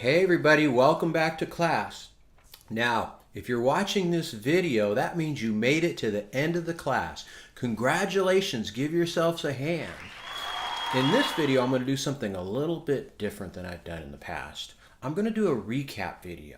Hey everybody, welcome back to class. Now, if you're watching this video, that means you made it to the end of the class. Congratulations, give yourselves a hand. In this video, I'm going to do something a little bit different than I've done in the past. I'm going to do a recap video.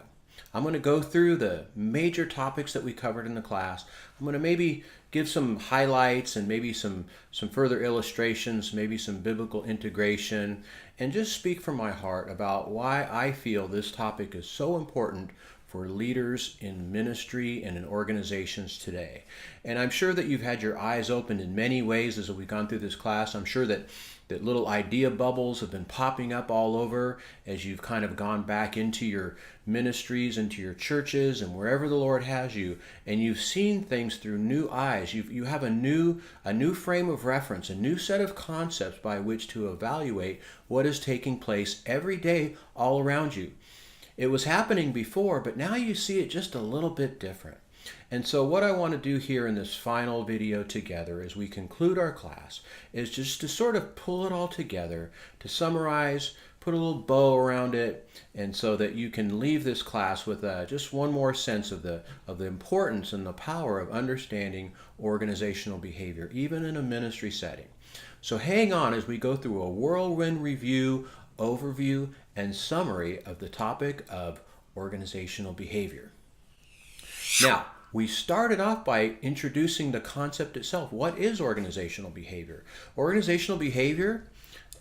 I'm going to go through the major topics that we covered in the class. I'm going to maybe give some highlights and maybe some further illustrations, maybe some biblical integration, and just speak from my heart about why I feel this topic is so important for leaders in ministry and in organizations today. And I'm sure that you've had your eyes opened in many ways as we've gone through this class. I'm sure that little idea bubbles have been popping up all over as you've kind of gone back into your ministries, into your churches, and wherever the Lord has you, and you've seen things through new eyes. You have a new frame of reference, a new set of concepts by which to evaluate what is taking place every day all around you. It was happening before, but now you see it just a little bit different. And so what I want to do here in this final video together as we conclude our class is just to sort of pull it all together, to summarize, put a little bow around it, and so that you can leave this class with just one more sense of the importance and the power of understanding organizational behavior, even in a ministry setting. So hang on as we go through a whirlwind review, overview, and summary of the topic of organizational behavior. Now, we started off by introducing the concept itself. What is organizational behavior? Organizational behavior,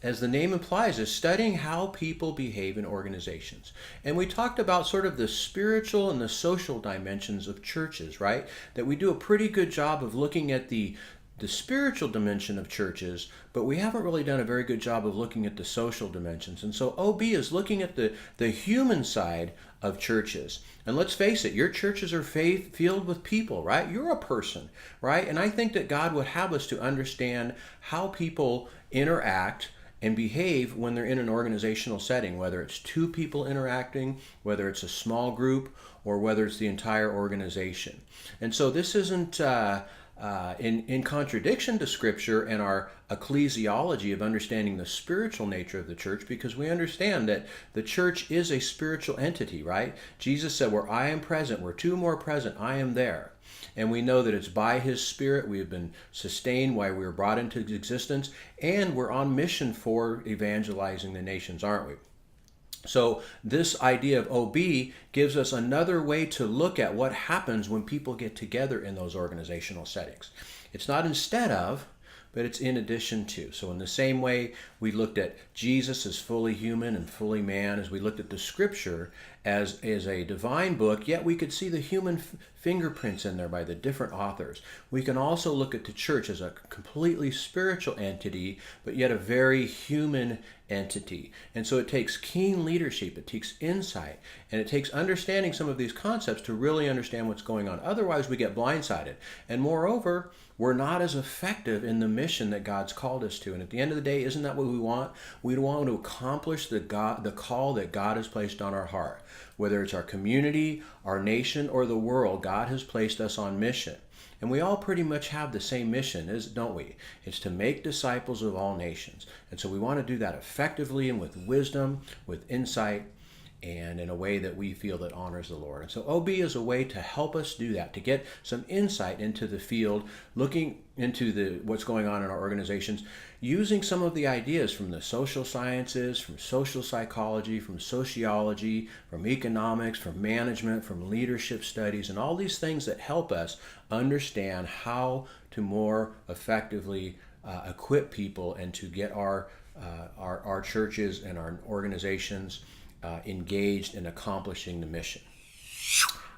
as the name implies, is studying how people behave in organizations. And we talked about sort of the spiritual and the social dimensions of churches, right? That we do a pretty good job of looking at the spiritual dimension of churches, but we haven't really done a very good job of looking at the social dimensions. And so OB is looking at the human side of churches. And let's face it, your churches are filled with people, right? You're a person, right? And I think that God would have us to understand how people interact and behave when they're in an organizational setting, whether it's two people interacting, whether it's a small group, or whether it's the entire organization. And so this isn't in contradiction to Scripture and our ecclesiology of understanding the spiritual nature of the church, because we understand that the church is a spiritual entity, right? Jesus said, where I am present, where two more present, I am there. And we know that it's by His Spirit we have been sustained, why we were brought into existence, and we're on mission for evangelizing the nations, aren't we? So this idea of OB gives us another way to look at what happens when people get together in those organizational settings. It's not instead of, but it's in addition to. So in the same way we looked at Jesus as fully human and fully man, as we looked at the Scripture as a divine book, yet we could see the human fingerprints in there by the different authors. We can also look at the church as a completely spiritual entity, but yet a very human entity. And so it takes keen leadership, it takes insight, and it takes understanding some of these concepts to really understand what's going on. Otherwise, we get blindsided. And moreover, we're not as effective in the mission that God's called us to. And at the end of the day, isn't that what we want? We want to accomplish the call that God has placed on our heart. Whether it's our community, our nation, or the world, God has placed us on mission. And we all pretty much have the same mission, don't we? It's to make disciples of all nations. And so we want to do that effectively and with wisdom, with insight, and in a way that we feel that honors the Lord. And so OB is a way to help us do that, to get some insight into the field, looking into what's going on in our organizations, using some of the ideas from the social sciences, from social psychology, from sociology, from economics, from management, from leadership studies, and all these things that help us understand how to more effectively equip people and to get our churches and our organizations engaged in accomplishing the mission.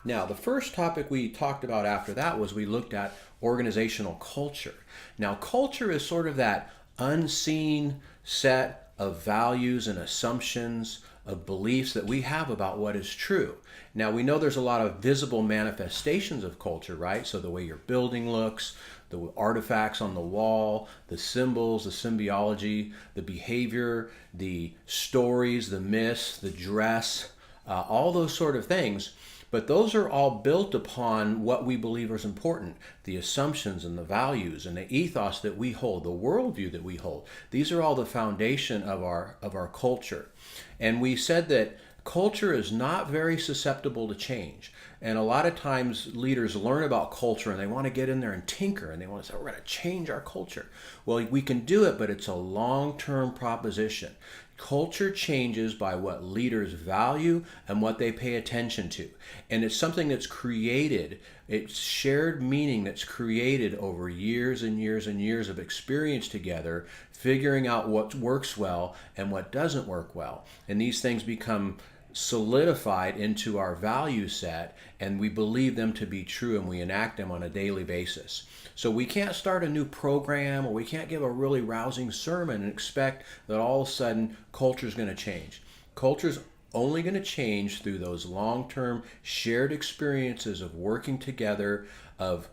Now, the first topic we talked about after that was we looked at organizational culture. Now, culture is sort of that unseen set of values and assumptions, of beliefs that we have about what is true. Now, we know there's a lot of visible manifestations of culture, right? So the way your building looks, the artifacts on the wall, the symbols, the symbiology, the behavior, the stories, the myths, the dress, all those sort of things. But those are all built upon what we believe is important, the assumptions and the values and the ethos that we hold, the worldview that we hold. These are all the foundation of our culture. And we said that culture is not very susceptible to change. And a lot of times leaders learn about culture and they want to get in there and tinker and they want to say, we're going to change our culture. Well, we can do it, but it's a long-term proposition. Culture changes by what leaders value and what they pay attention to. And it's something that's created, it's shared meaning that's created over years and years and years of experience together, figuring out what works well and what doesn't work well. And these things become solidified into our value set, and we believe them to be true, and we enact them on a daily basis. So we can't start a new program, or we can't give a really rousing sermon and expect that all of a sudden culture is going to change. Culture's only going to change through those long-term shared experiences of working together, of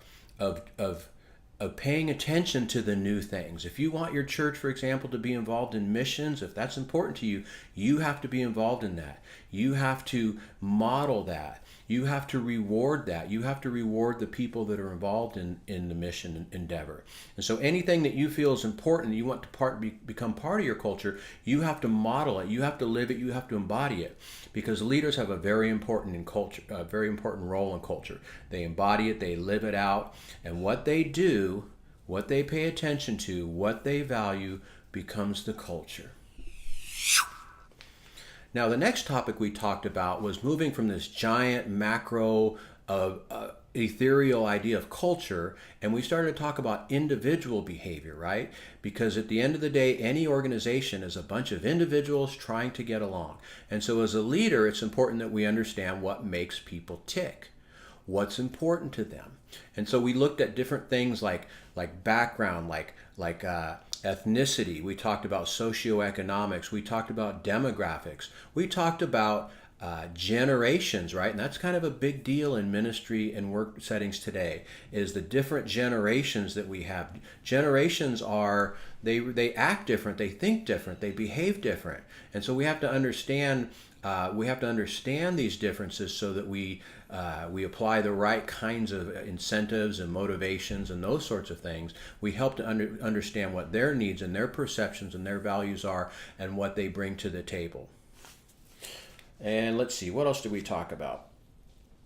paying attention to the new things. If you want your church, for example, to be involved in missions, if that's important to you, you have to be involved in that. You have to model that. You have to reward that. You have to reward the people that are involved in the mission endeavor. And so anything that you feel is important, you want to become part of your culture, you have to model it. You have to live it. You have to embody it. Because leaders have a very important role in culture. They embody it. They live it out. And what they do, what they pay attention to, what they value becomes the culture. Now, the next topic we talked about was moving from this giant macro ethereal idea of culture, and we started to talk about individual behavior, right? Because at the end of the day, any organization is a bunch of individuals trying to get along. And so as a leader, it's important that we understand what makes people tick, what's important to them. And so we looked at different things like background, like ethnicity. We talked about socioeconomics. We talked about demographics. We talked about generations, right? And that's kind of a big deal in ministry and work settings today, is the different generations that we have. Generations are, they act different, they think different, they behave different. And so we have to understand these differences so that we apply the right kinds of incentives and motivations and those sorts of things. We help to understand what their needs and their perceptions and their values are and what they bring to the table. And let's see, what else did we talk about?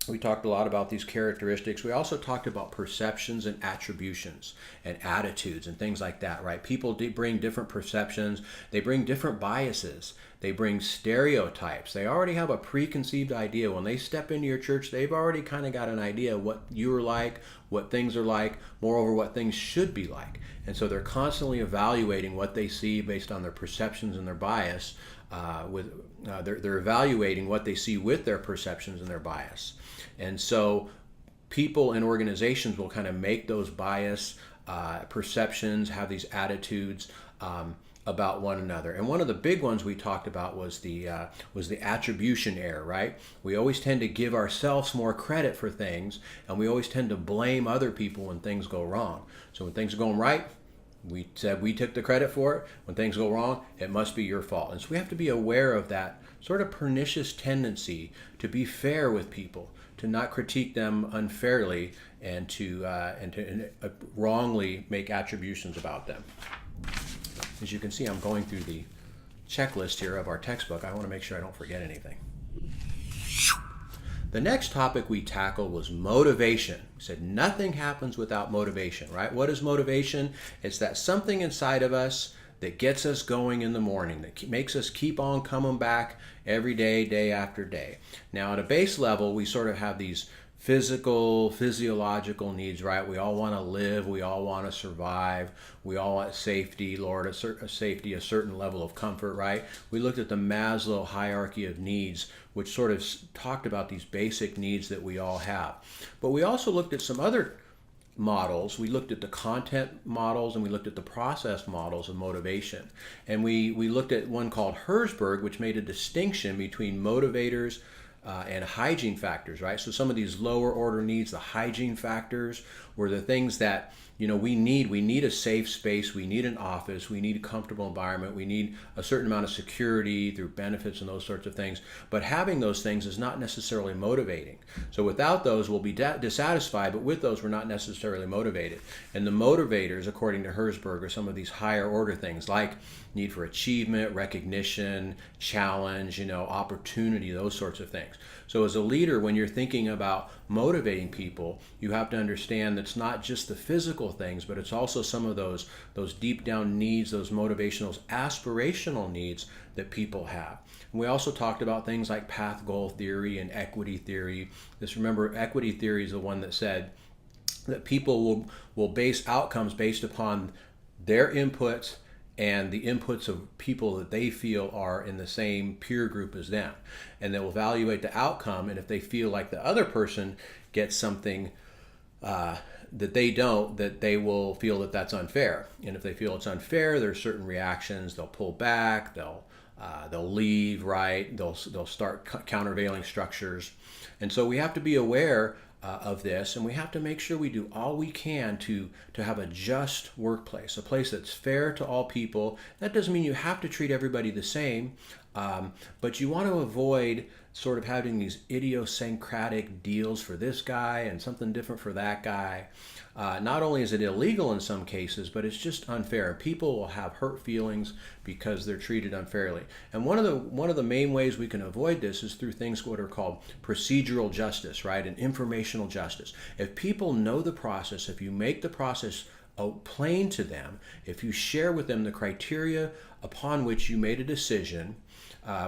We talked a lot about these characteristics. We also talked about perceptions and attributions and attitudes and things like that, right? People bring different perceptions. They bring different biases. They bring stereotypes. They already have a preconceived idea. When they step into your church, they've already kind of got an idea of what you're like, what things are like, moreover, what things should be like. And so they're constantly evaluating what they see based on their perceptions and their bias. They're evaluating what they see with their perceptions and their bias. And so people and organizations will kind of make those bias perceptions, have these attitudes about one another. And one of the big ones we talked about was the attribution error, right? We always tend to give ourselves more credit for things, and we always tend to blame other people when things go wrong. So when things are going right, we said we took the credit for it. When things go wrong, it must be your fault. And so we have to be aware of that sort of pernicious tendency to be fair with people, to not critique them unfairly, and to wrongly make attributions about them. As you can see, I'm going through the checklist here of our textbook. I want to make sure I don't forget anything. The next topic we tackled was motivation. We said nothing happens without motivation, right? What is motivation? It's that something inside of us that gets us going in the morning, that makes us keep on coming back every day, day after day. Now, at a base level, we sort of have these physiological needs, right? We all want to live. We all want to survive. We all want safety, Lord, a certain level of comfort, right? We looked at the Maslow hierarchy of needs, which sort of talked about these basic needs that we all have. But we also looked at some other models. We looked at the content models and we looked at the process models of motivation. And we looked at one called Herzberg, which made a distinction between motivators and hygiene factors, right? So some of these lower order needs, the hygiene factors, were the things that we need a safe space, we need an office, we need a comfortable environment, we need a certain amount of security through benefits and those sorts of things. But having those things is not necessarily motivating. So without those, we'll be dissatisfied, but with those, we're not necessarily motivated. And the motivators, according to Herzberg, are some of these higher order things like need for achievement, recognition, challenge, opportunity, those sorts of things. So as a leader, when you're thinking about motivating people, you have to understand that it's not just the physical things, but it's also some of those deep down needs, those motivational, those aspirational needs that people have. And we also talked about things like path goal theory and equity theory. Remember, equity theory is the one that said that people will base outcomes based upon their inputs and the inputs of people that they feel are in the same peer group as them. And they will evaluate the outcome, and if they feel like the other person gets something that they don't, that they will feel that that's unfair. And if they feel it's unfair, there's certain reactions. They'll pull back, they'll leave, right? They'll start countervailing structures. And so we have to be aware of this, and we have to make sure we do all we can to have a just workplace, a place that's fair to all people. That doesn't mean you have to treat everybody the same, but you want to avoid sort of having these idiosyncratic deals for this guy and something different for that guy. Not only is it illegal in some cases, but it's just unfair. People will have hurt feelings because they're treated unfairly. And one of the main ways we can avoid this is through things what are called procedural justice, right? And informational justice. If people know the process, if you make the process plain to them, if you share with them the criteria upon which you made a decision,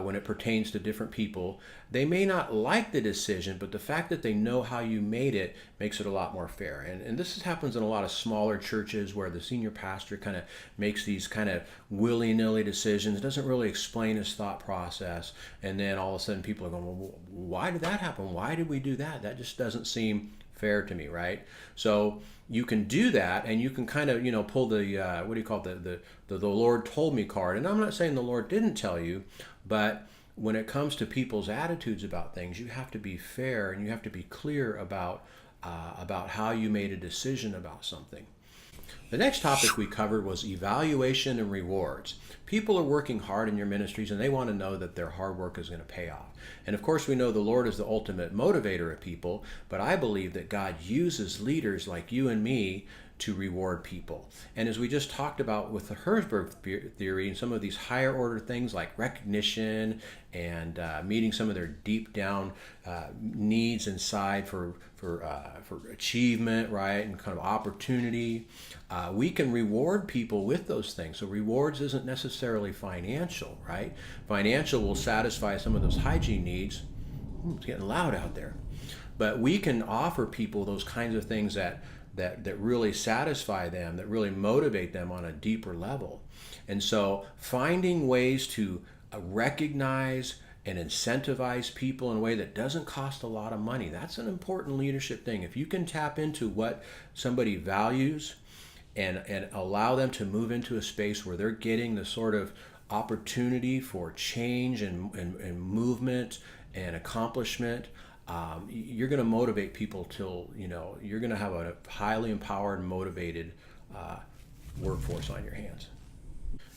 when it pertains to different people, they may not like the decision, but the fact that they know how you made it makes it a lot more fair. And this happens in a lot of smaller churches where the senior pastor kind of makes these kind of willy-nilly decisions, doesn't really explain his thought process, and then all of a sudden people are going, well, why did that happen? Why did we do that? That just doesn't seem fair to me, right? So you can do that, and you can kind of, pull the, the Lord told me card. And I'm not saying the Lord didn't tell you, but when it comes to people's attitudes about things, you have to be fair and you have to be clear about how you made a decision about something. The next topic we covered was evaluation and rewards. People are working hard in your ministries and they want to know that their hard work is going to pay off. And of course we know the Lord is the ultimate motivator of people, but I believe that God uses leaders like you and me to reward people. And as we just talked about with the Herzberg theory and some of these higher order things like recognition and meeting some of their deep down needs inside for achievement, right, and kind of opportunity, we can reward people with those things. So rewards isn't necessarily financial, right? Financial will satisfy some of those hygiene needs. It's getting loud out there. But we can offer people those kinds of things that really satisfy them, that really motivate them on a deeper level. And so finding ways to recognize and incentivize people in a way that doesn't cost a lot of money, that's an important leadership thing. If you can tap into what somebody values and allow them to move into a space where they're getting the sort of opportunity for change and movement and accomplishment, you're going to motivate people till, you're going to have a highly empowered, motivated workforce on your hands.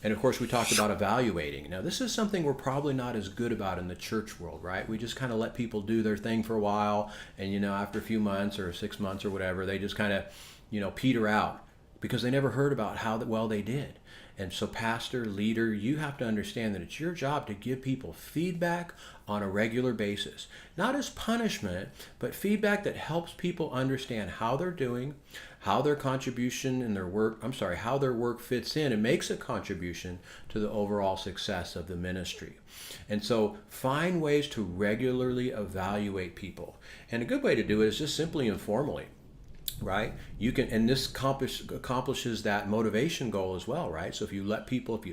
And of course, we talked about evaluating. Now, this is something we're probably not as good about in the church world, right? We just kind of let people do their thing for a while, and after a few months or 6 months or whatever, they just kind of, peter out because they never heard about how well they did. And so pastor, leader, you have to understand that it's your job to give people feedback on a regular basis. Not as punishment, but feedback that helps people understand how they're doing, how their contribution in their work, how their work fits in and makes a contribution to the overall success of the ministry. And so find ways to regularly evaluate people. And a good way to do it is just simply informally. Right? You can, and this accomplishes that motivation goal as well, right? So if you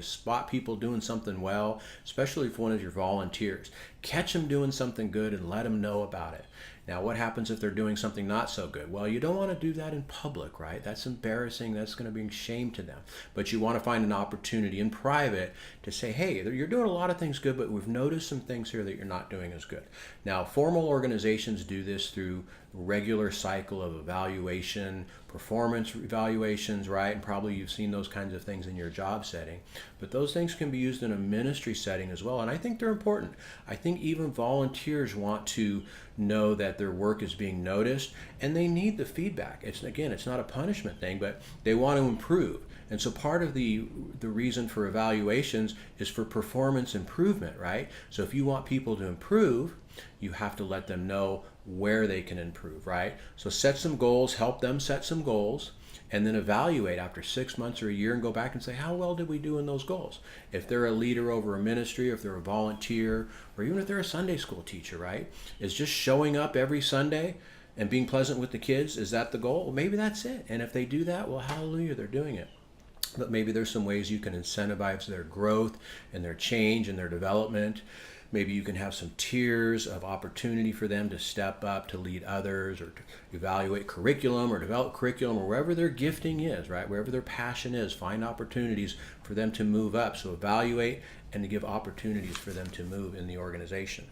spot people doing something well, especially if one of your volunteers, catch them doing something good and let them know about it. Now, what happens if they're doing something not so good? Well, you don't want to do that in public, right? That's embarrassing. That's going to bring shame to them. But you want to find an opportunity in private to say, hey, you're doing a lot of things good, but we've noticed some things here that you're not doing as good. Now, formal organizations do this through regular cycle of evaluation, performance evaluations, right? And probably you've seen those kinds of things in your job setting. But those things can be used in a ministry setting as well. And I think they're important. I think even volunteers want to know that their work is being noticed, and they need the feedback. It's not a punishment thing, but they want to improve. And so part of the reason for evaluations is for performance improvement, right? So if you want people to improve, you have to let them know where they can improve, right? So set some goals, help them set some goals, and then evaluate after 6 months or a year and go back and say, how well did we do in those goals? If they're a leader over a ministry, if they're a volunteer, or even if they're a Sunday school teacher, right? Is just showing up every Sunday and being pleasant with the kids, is that the goal? Well, maybe that's it. And if they do that, well, hallelujah, they're doing it. But maybe there's some ways you can incentivize their growth and their change and their development. Maybe you can have some tiers of opportunity for them to step up, to lead others, or to evaluate curriculum or develop curriculum, or wherever their gifting is, right? Wherever their passion is, find opportunities for them to move up. So evaluate and to give opportunities for them to move in the organization.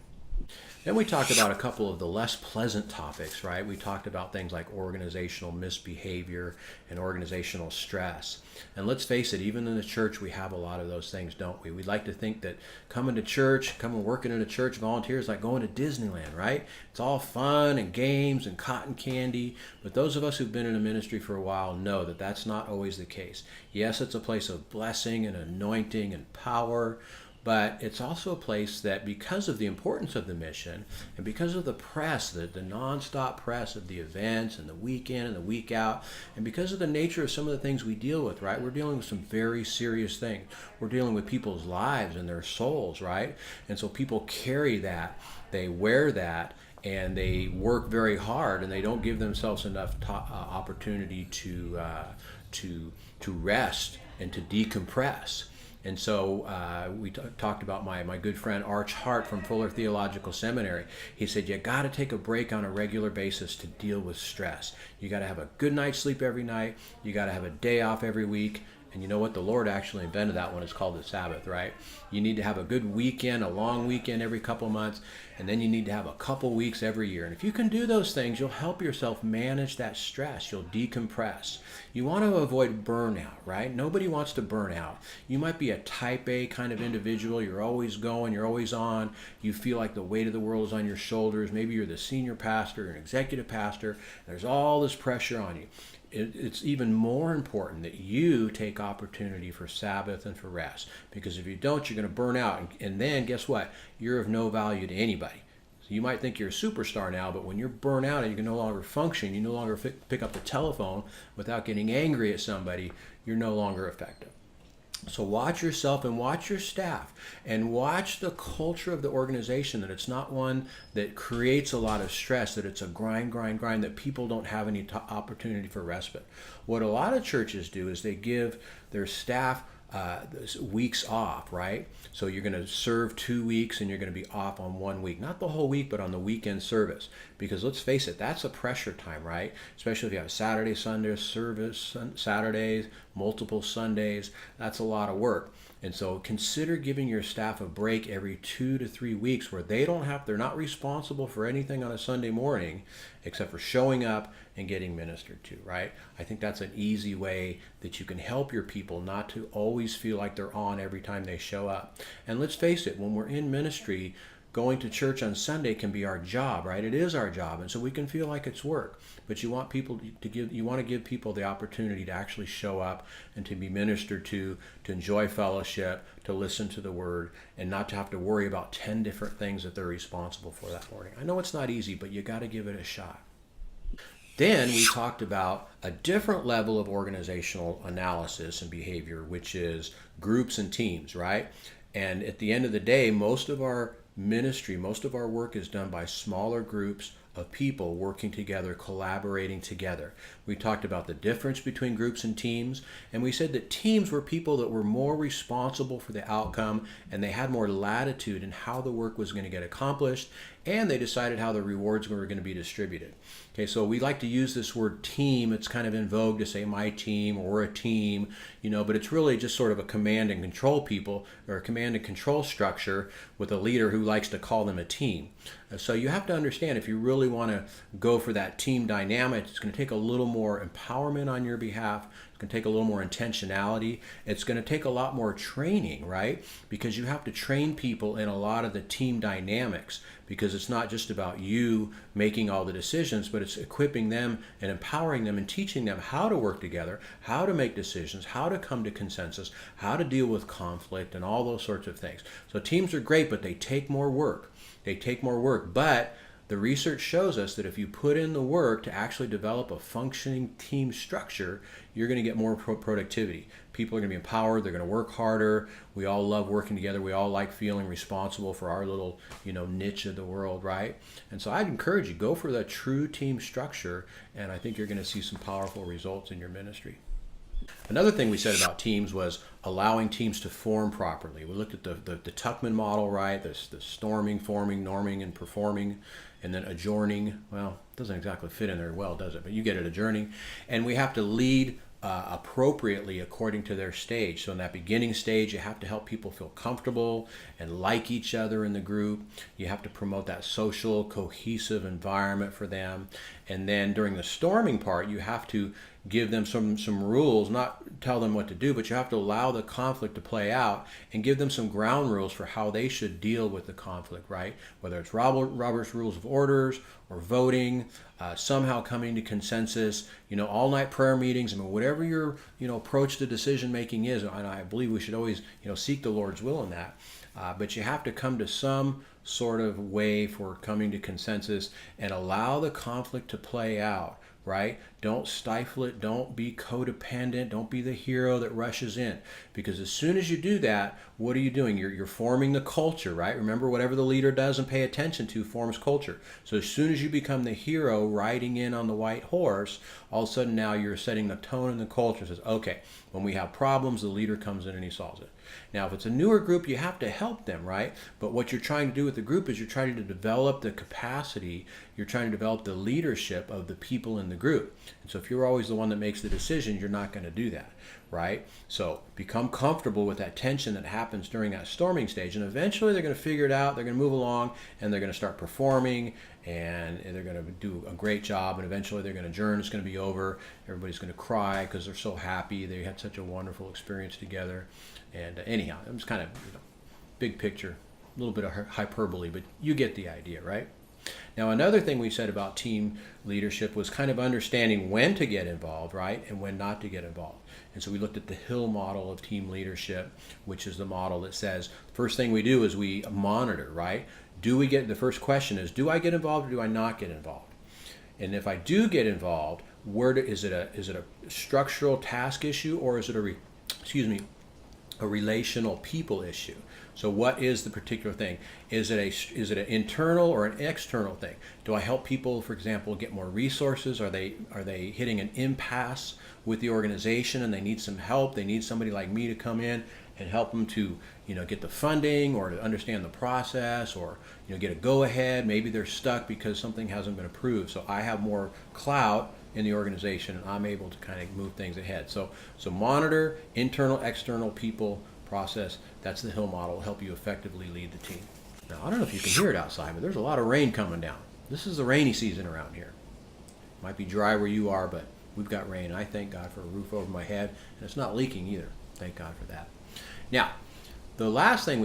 Then we talked about a couple of the less pleasant topics, right? We talked about things like organizational misbehavior and organizational stress. And let's face it, even in the church, we have a lot of those things, don't we? We'd like to think that coming and working in a church, volunteer is like going to Disneyland, right? It's all fun and games and cotton candy. But those of us who've been in a ministry for a while know that that's not always the case. Yes, it's a place of blessing and anointing and power, but it's also a place that, because of the importance of the mission and because of the press, the nonstop press of the events and the week in and the week out, and because of the nature of some of the things we deal with, right? We're dealing with some very serious things. We're dealing with people's lives and their souls, right? And so people carry that, they wear that, and they work very hard, and they don't give themselves enough opportunity to rest and to decompress. And so we talked about my good friend Arch Hart from Fuller Theological Seminary. He said, you got to take a break on a regular basis to deal with stress. You got to have a good night's sleep every night. You got to have a day off every week. And you know what? The Lord actually invented that one. It's called the Sabbath, right? You need to have a good weekend, a long weekend every couple of months, and then you need to have a couple weeks every year. And if you can do those things, you'll help yourself manage that stress. You'll decompress. You want to avoid burnout, right? Nobody wants to burn out. You might be a type A kind of individual. You're always going, you're always on. You feel like the weight of the world is on your shoulders. Maybe you're the senior pastor, an executive pastor. There's all this pressure on you. It's even more important that you take opportunity for Sabbath and for rest, because if you don't, you're going to burn out, and then guess what? You're of no value to anybody. So you might think you're a superstar now, but when you're burnt out and you can no longer function, you no longer pick up the telephone without getting angry at somebody, you're no longer effective. So watch yourself and watch your staff and watch the culture of the organization, that it's not one that creates a lot of stress, that it's a grind, that people don't have any opportunity for respite. What a lot of churches do is they give their staff weeks off, right? So you're going to serve 2 weeks and you're going to be off on 1 week. Not the whole week, but on the weekend service. Because let's face it, that's a pressure time, right? Especially if you have Saturday, Sunday service, Saturdays, multiple Sundays. That's a lot of work. And so consider giving your staff a break every 2 to 3 weeks where they're not responsible for anything on a Sunday morning except for showing up and getting ministered to, right? I think that's an easy way that you can help your people not to always feel like they're on every time they show up. And let's face it, when we're in ministry, going to church on Sunday can be our job, right? It is our job, and so we can feel like it's work. But you want to give people the opportunity to actually show up and to be ministered to enjoy fellowship, to listen to the word, and not to have to worry about 10 different things that they're responsible for that morning. I know it's not easy, but you got to give it a shot. Then we talked about a different level of organizational analysis and behavior, which is groups and teams, right? And at the end of the day, most of our ministry, most of our work is done by smaller groups of people working together, collaborating together. We talked about the difference between groups and teams, and we said that teams were people that were more responsible for the outcome, and they had more latitude in how the work was going to get accomplished, and they decided how the rewards were going to be distributed. Okay, so we like to use this word team. It's kind of in vogue to say my team or we're a team, but it's really just sort of a command and control people, or a command and control structure with a leader who likes to call them a team. So you have to understand, if you really want to go for that team dynamic, it's going to take a little more empowerment on your behalf. It's going to take a little more intentionality. It's going to take a lot more training, right? Because you have to train people in a lot of the team dynamics, because it's not just about you making all the decisions, but it's equipping them and empowering them and teaching them how to work together, how to make decisions, how to come to consensus, how to deal with conflict, and all those sorts of things. So teams are great, but they take more work. They take more work, but the research shows us that if you put in the work to actually develop a functioning team structure, you're going to get more productivity. People are going to be empowered. They're going to work harder. We all love working together. We all like feeling responsible for our little, niche of the world, right? And so I'd encourage you, go for that true team structure, and I think you're going to see some powerful results in your ministry. Another thing we said about teams was allowing teams to form properly. We looked at the Tuckman model, right? The storming, forming, norming, and performing, and then adjourning. Well, it doesn't exactly fit in there well, does it? But you get it, adjourning. And we have to lead appropriately according to their stage. So in that beginning stage, you have to help people feel comfortable and like each other in the group. You have to promote that social, cohesive environment for them. And then during the storming part, you have to give them some rules, not tell them what to do, but you have to allow the conflict to play out and give them some ground rules for how they should deal with the conflict, right? Whether it's Robert's Rules of Orders or voting, somehow coming to consensus, all-night prayer meetings. I mean, whatever your, approach to decision making is, and I believe we should always, seek the Lord's will in that. But you have to come to some sort of way for coming to consensus and allow the conflict to play out, right? Don't stifle it. Don't be codependent. Don't be the hero that rushes in. Because as soon as you do that, what are you doing? You're forming the culture, right? Remember, whatever the leader does and pay attention to forms culture. So as soon as you become the hero riding in on the white horse, all of a sudden now you're setting the tone in the culture. It says, okay, when we have problems, the leader comes in and he solves it. Now, if it's a newer group, you have to help them, right? But what you're trying to do with the group is you're trying to develop the capacity, you're trying to develop the leadership of the people in the group. And so if you're always the one that makes the decision, you're not going to do that, right? So become comfortable with that tension that happens during that storming stage, and eventually they're going to figure it out, they're going to move along, and they're going to start performing, and they're going to do a great job, and eventually they're going to adjourn, it's going to be over, everybody's going to cry because they're so happy, they had such a wonderful experience together. And anyhow, it was kind of big picture, a little bit of hyperbole, but you get the idea, right? Now, another thing we said about team leadership was kind of understanding when to get involved, right, and when not to get involved. And so we looked at the Hill model of team leadership, which is the model that says the first thing we do is we monitor, right? The first question is, do I get involved or do I not get involved? And if I do get involved, is it a structural task issue, or is it a relational people issue? So what is the particular thing? Is it an internal or an external thing? Do I help people, for example, get more resources? Are they hitting an impasse with the organization and they need some help? They need somebody like me to come in and help them to, get the funding or to understand the process, or, get a go-ahead. Maybe they're stuck because something hasn't been approved. So I have more clout in the organization and I'm able to kind of move things ahead. So monitor internal, external people process. That's the Hill model. Will help you effectively lead the team. Now, I don't know if you can hear it outside, but there's a lot of rain coming down. This is the rainy season around here. Might be dry where you are, but we've got rain. I thank God for a roof over my head, and it's not leaking either. Thank God for that. Now, one of the last things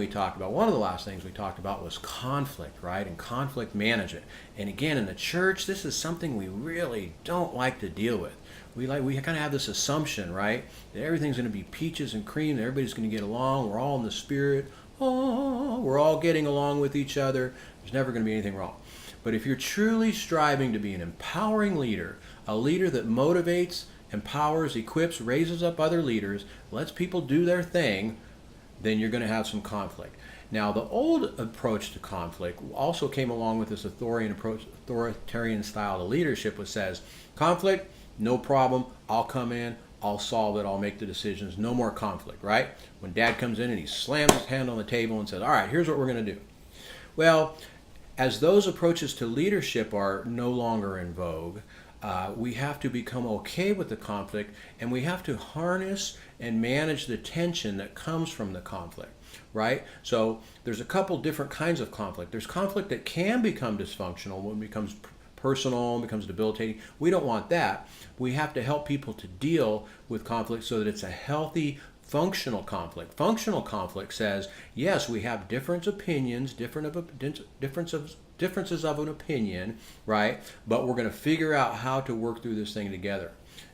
we talked about was conflict, right? And conflict management. And again, in the church, this is something we really don't like to deal with. We kind of have this assumption, right, that everything's going to be peaches and cream, that everybody's going to get along, we're all in the spirit, we're all getting along with each other, there's never going to be anything wrong. But if you're truly striving to be an empowering leader, a leader that motivates, empowers, equips, raises up other leaders, lets people do their thing, then you're going to have some conflict. Now, the old approach to conflict also came along with this authoritarian style of leadership, which says, conflict, no problem, I'll come in, I'll solve it, I'll make the decisions, no more conflict, right? When dad comes in and he slams his hand on the table and says, all right, here's what we're going to do. Well, as those approaches to leadership are no longer in vogue, we have to become okay with the conflict, and we have to harness and manage the tension that comes from the conflict, right? So there's a couple different kinds of conflict. There's conflict that can become dysfunctional when it becomes personal and becomes debilitating. We don't want that. We have to help people to deal with conflict so that it's a healthy, functional conflict. Functional conflict says, yes, we have different opinions, differences of an opinion, right? But we're going to figure out how to work through this thing together.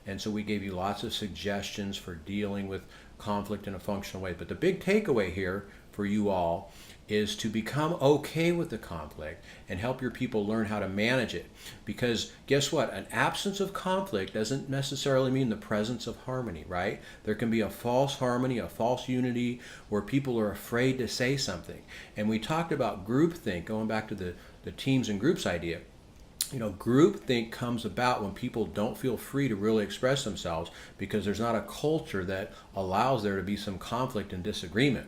And so we gave you lots of suggestions for dealing with conflict in a functional way. But the big takeaway here for you all is to become okay with the conflict and help your people learn how to manage it. Because guess what? An absence of conflict doesn't necessarily mean the presence of harmony, right? There can be a false harmony, a false unity, where people are afraid to say something. And we talked about groupthink, going back to the teams and groups idea. You know, groupthink comes about when people don't feel free to really express themselves because there's not a culture that allows there to be some conflict and disagreement.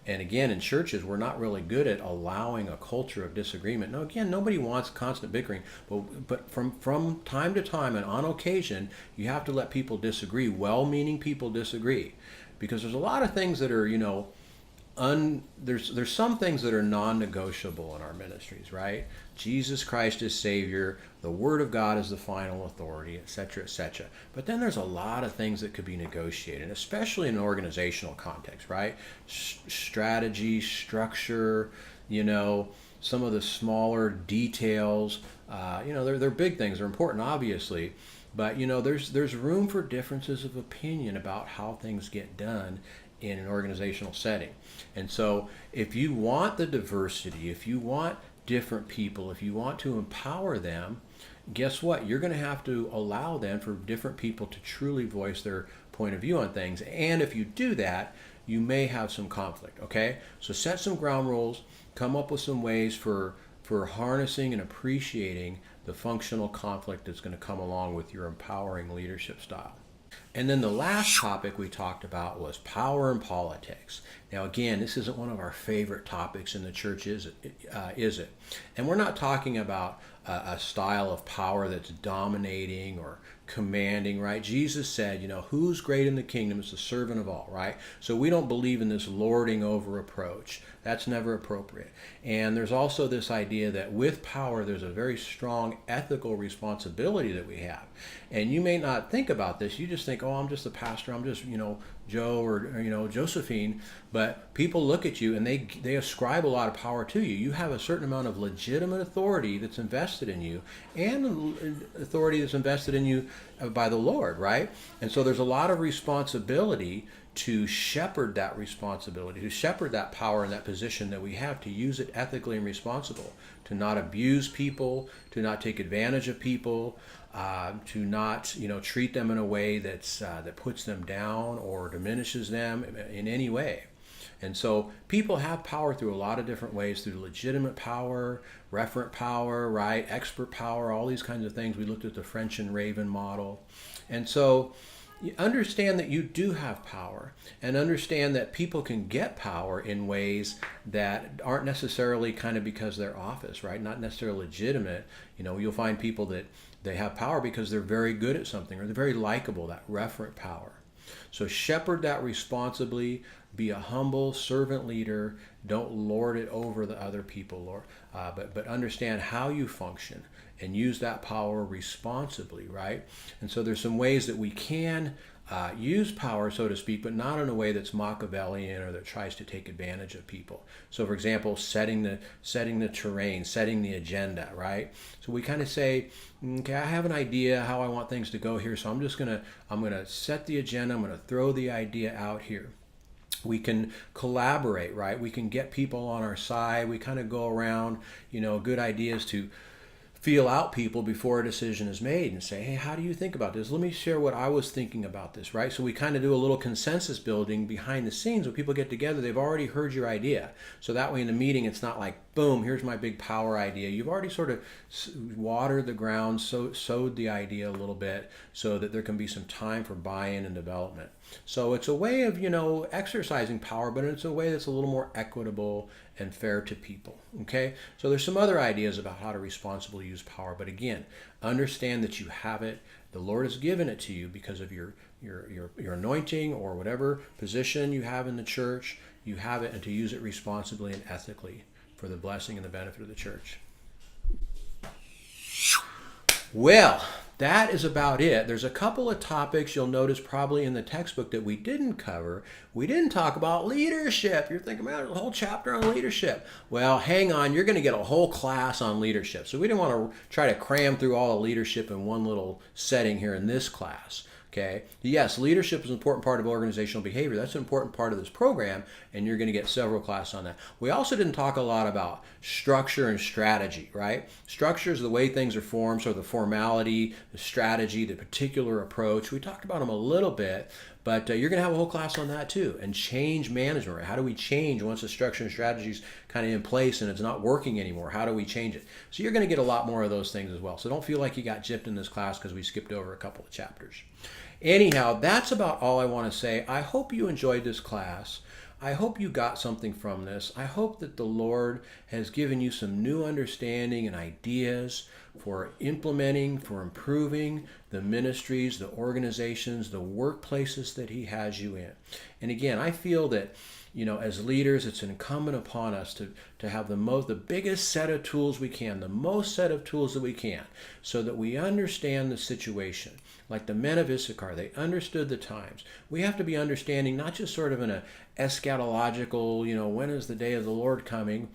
And again, in churches, we're not really good at allowing a culture of disagreement. Now, again, nobody wants constant bickering, but from time to time and on occasion, you have to let people disagree. Well-meaning people disagree, because there's a lot of things that are, you know, there's some things that are non-negotiable in our ministries, right? Jesus Christ is Savior, the Word of God is the final authority, etc., etc. But then there's a lot of things that could be negotiated, especially in an organizational context, right? Strategy, structure, you know, some of the smaller details, you know, they're big things, they're important, obviously. But, you know, there's room for differences of opinion about how things get done in an organizational setting. And so if you want the diversity, if you want different people, if you want to empower them, guess what? You're going to have to allow then for different people to truly voice their point of view on things. And if you do that, you may have some conflict, okay? So set some ground rules, come up with some ways for harnessing and appreciating the functional conflict that's going to come along with your empowering leadership style. And then the last topic we talked about was power and politics. Now, again, this isn't one of our favorite topics in the church, is it? And we're not talking about a style of power that's dominating or commanding, right? Jesus said, you know, who's great in the kingdom is the servant of all, right? So we don't believe in this lording over approach. That's never appropriate. And there's also this idea that with power, there's a very strong ethical responsibility that we have. And you may not think about this. You just think, oh, I'm just the pastor. I'm just, you know, Joe or you know, Josephine. But people look at you and they ascribe a lot of power to you. You have a certain amount of legitimate authority that's invested in you, and authority that's invested in you by the Lord, right? And so there's a lot of responsibility to shepherd that responsibility, to shepherd that power and that position that we have, to use it ethically and responsible, to not abuse people, to not take advantage of people, to not, you know, treat them in a way that's that puts them down or diminishes them in any way. And so people have power through a lot of different ways, through legitimate power, referent power, right, expert power, all these kinds of things. We looked at the French and Raven model. And so you understand that you do have power, and understand that people can get power in ways that aren't necessarily kind of because they're office, right? Not necessarily legitimate. You know, you'll find people that they have power because they're very good at something, or they're very likable, that referent power. So shepherd that responsibly, be a humble servant leader. Don't lord it over the other people, Lord, but understand how you function and use that power responsibly, right? And so there's some ways that we can use power, so to speak, but not in a way that's Machiavellian or that tries to take advantage of people. So, for example, setting the terrain, setting the agenda, right? So we kind of say, okay, I have an idea how I want things to go here, so I'm gonna set the agenda. I'm gonna throw the idea out here. We can collaborate, right? We can get people on our side. We kind of go around, you know, good ideas to feel out people before a decision is made and say, hey, how do you think about this? Let me share what I was thinking about this, right? So we kind of do a little consensus building behind the scenes. When people get together, they've already heard your idea. So that way in the meeting, it's not like, boom, here's my big power idea. You've already sort of watered the ground, sowed the idea a little bit so that there can be some time for buy-in and development. So it's a way of, exercising power, but it's a way that's a little more equitable and fair to people. Okay? So there's some other ideas about how to responsibly use power, but again, understand that you have it. The Lord has given it to you because of your anointing or whatever position you have in the church. You have it, and to use it responsibly and ethically for the blessing and the benefit of the church. Well, that is about it. There's a couple of topics you'll notice probably in the textbook that we didn't cover. We didn't talk about leadership. You're thinking, man, there's a whole chapter on leadership. Well, hang on. You're going to get a whole class on leadership. So we didn't want to try to cram through all the leadership in one little setting here in this class. Okay. Yes, leadership is an important part of organizational behavior. That's an important part of this program, and you're going to get several classes on that. We also didn't talk a lot about structure and strategy, right? Structure is the way things are formed, so the formality, the strategy, the particular approach. We talked about them a little bit, but you're going to have a whole class on that too. And change management, right? How do we change once the structure and strategy is kind of in place and it's not working anymore? How do we change it? So you're going to get a lot more of those things as well. So don't feel like you got gypped in this class because we skipped over a couple of chapters. Anyhow, that's about all I want to say. I hope you enjoyed this class. I hope you got something from this. I hope that the Lord has given you some new understanding and ideas for implementing, for improving the ministries, the organizations, the workplaces that He has you in. And again, I feel that, as leaders, it's incumbent upon us to have the biggest set of tools we can, the most set of tools that we can, so that we understand the situation. Like the men of Issachar, they understood the times. We have to be understanding, not just sort of in a eschatological, when is the day of the Lord coming,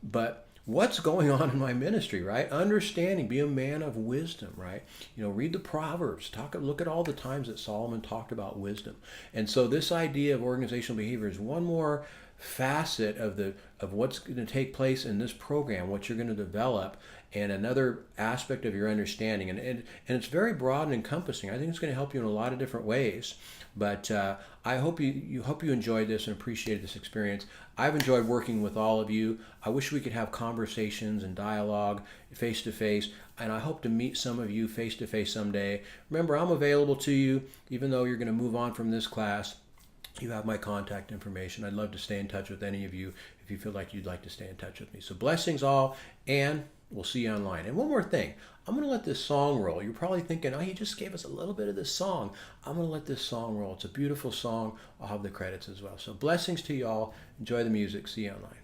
but what's going on in my ministry, right? Understanding, be a man of wisdom, right? Read the Proverbs, look at all the times that Solomon talked about wisdom. And so this idea of organizational behavior is one more facet of what's going to take place in this program, what you're going to develop, and another aspect of your understanding. And it's very broad and encompassing. I think it's going to help you in a lot of different ways. But I hope you enjoyed this and appreciated this experience. I've enjoyed working with all of you. I wish we could have conversations and dialogue face-to-face, and I hope to meet some of you face-to-face someday. Remember, I'm available to you, even though you're going to move on from this class. You have my contact information. I'd love to stay in touch with any of you if you feel like you'd like to stay in touch with me. So blessings all, and we'll see you online. And one more thing. I'm going to let this song roll. You're probably thinking, he just gave us a little bit of this song. I'm going to let this song roll. It's a beautiful song. I'll have the credits as well. So blessings to you all. Enjoy the music. See you online.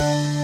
Bye.